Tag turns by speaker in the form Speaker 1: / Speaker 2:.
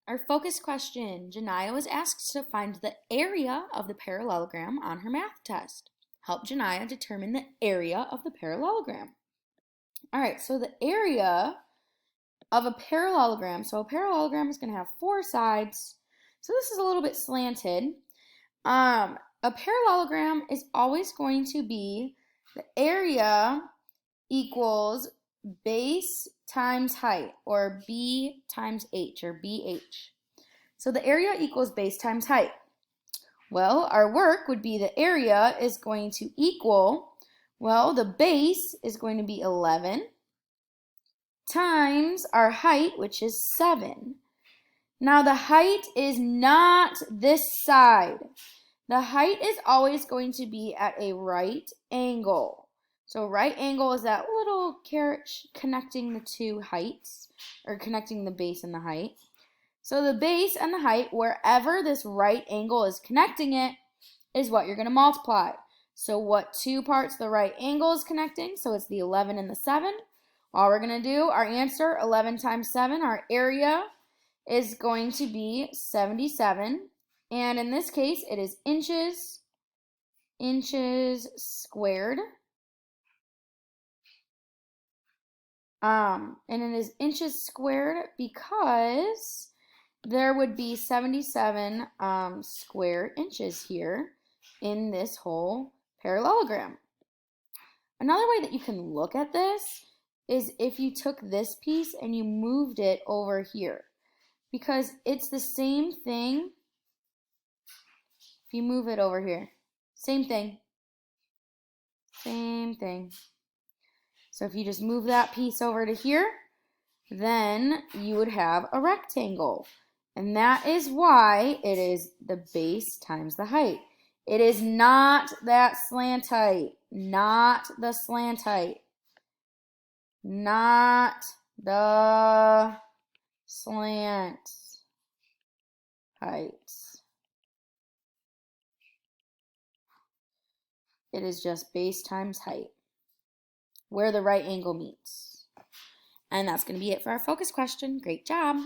Speaker 1: Our focus question, Janiyah was asked to find the area of the parallelogram on her math test. Help Janiyah determine the area of the parallelogram. All right, so the area of a parallelogram, so a parallelogram is going to have four sides. So this is a little bit slanted. A parallelogram is always going to be the area equals base times height, or B times H, or BH. So the area equals base times height. Well, our work would be the area is going to equal, well, the base is going to be 11 times our height, which is 7. Now the height is not this side. The height is always going to be at a right angle. So right angle is that little caret connecting the two heights, or connecting the base and the height. So the base and the height, wherever this right angle is connecting it, is what you're going to multiply. So what two parts the right angle is connecting? So it's the 11 and the 7. All we're going to do, our answer, 11 times 7, our area is going to be 77. And in this case, it is inches squared. And it is inches squared because there would be 77 square inches here in this whole parallelogram. Another way that you can look at this is if you took this piece and you moved it over here, because it's the same thing. If you move it over here, same thing. So if you just move that piece over to here, then you would have a rectangle. And that is why it is the base times the height. It is not that slant height, not the slant height, not the slant height. It is just base times height, where the right angle meets. And that's going to be it for our focus question. Great job.